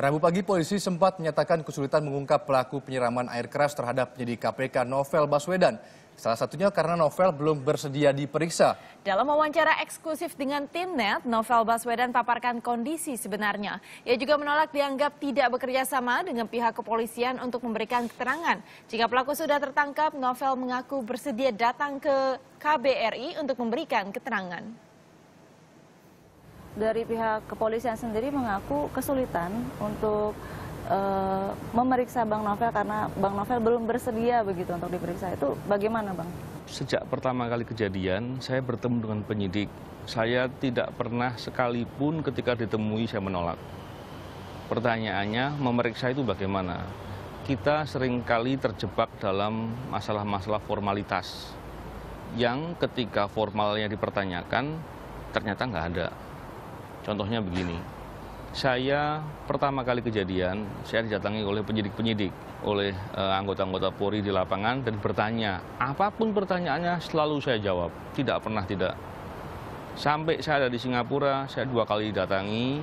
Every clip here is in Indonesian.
Rabu pagi polisi sempat menyatakan kesulitan mengungkap pelaku penyiraman air keras terhadap penyidik KPK Novel Baswedan. Salah satunya karena Novel belum bersedia diperiksa. Dalam wawancara eksklusif dengan Timnet, Novel Baswedan paparkan kondisi sebenarnya. Ia juga menolak dianggap tidak bekerja sama dengan pihak kepolisian untuk memberikan keterangan. Jika pelaku sudah tertangkap, Novel mengaku bersedia datang ke KBRI untuk memberikan keterangan. Dari pihak kepolisian sendiri mengaku kesulitan untuk memeriksa Bang Novel karena Bang Novel belum bersedia begitu untuk diperiksa. Itu bagaimana, Bang? Sejak pertama kali kejadian, saya bertemu dengan penyidik. Saya tidak pernah sekalipun ketika ditemui saya menolak. Pertanyaannya, memeriksa itu bagaimana? Kita seringkali terjebak dalam masalah-masalah formalitas yang ketika formalnya dipertanyakan, ternyata nggak ada. Contohnya begini, saya pertama kali kejadian, saya didatangi oleh penyidik-penyidik, oleh anggota-anggota Polri di lapangan dan bertanya, apapun pertanyaannya selalu saya jawab, tidak pernah tidak. Sampai saya ada di Singapura, saya 2 kali didatangi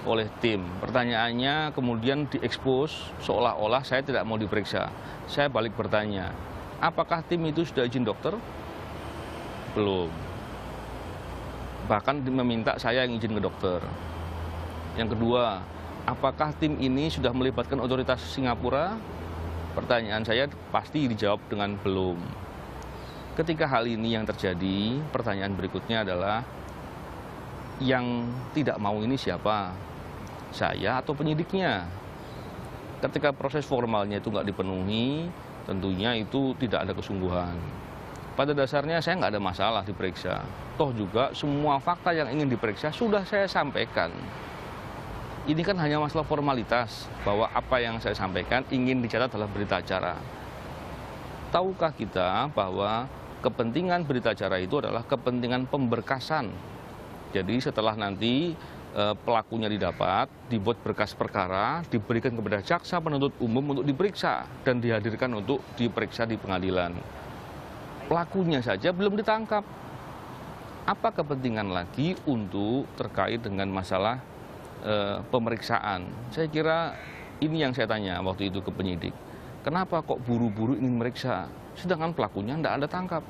oleh tim. Pertanyaannya kemudian diekspos seolah-olah saya tidak mau diperiksa. Saya balik bertanya, apakah tim itu sudah izin dokter? Belum. Bahkan meminta saya yang izin ke dokter. Yang kedua, apakah tim ini sudah melibatkan otoritas Singapura? Pertanyaan saya pasti dijawab dengan belum. Ketika hal ini yang terjadi, pertanyaan berikutnya adalah, yang tidak mau ini siapa? Saya atau penyidiknya? Ketika proses formalnya itu nggak dipenuhi, tentunya itu tidak ada kesungguhan. Pada dasarnya saya nggak ada masalah diperiksa. Toh juga semua fakta yang ingin diperiksa sudah saya sampaikan. Ini kan hanya masalah formalitas, bahwa apa yang saya sampaikan ingin dicatat dalam berita acara. Tahukah kita bahwa kepentingan berita acara itu adalah kepentingan pemberkasan. Jadi setelah nanti pelakunya didapat, dibuat berkas perkara, diberikan kepada jaksa penuntut umum untuk diperiksa dan dihadirkan untuk diperiksa di pengadilan. Pelakunya saja belum ditangkap. Apa kepentingan lagi untuk terkait dengan masalah pemeriksaan? Saya kira ini yang saya tanya waktu itu ke penyidik. Kenapa kok buru-buru ingin meriksa, sedangkan pelakunya tidak ada tangkap?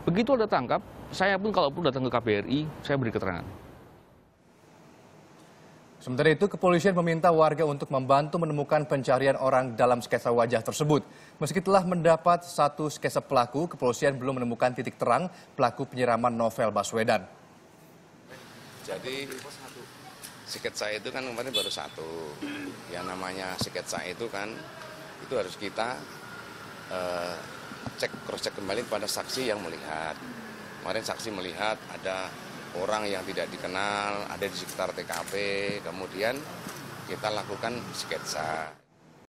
Begitu ada tangkap, saya pun kalaupun datang ke KBRI, saya beri keterangan. Sementara itu, kepolisian meminta warga untuk membantu menemukan pencarian orang dalam sketsa wajah tersebut. Meski telah mendapat satu sketsa pelaku, kepolisian belum menemukan titik terang pelaku penyiraman Novel Baswedan. Jadi sketsa itu kan kemarin baru satu. Yang namanya sketsa itu kan, itu harus kita cross check kembali pada saksi yang melihat. Kemarin saksi melihat ada orang yang tidak dikenal, ada di sekitar TKP, kemudian kita lakukan sketsa.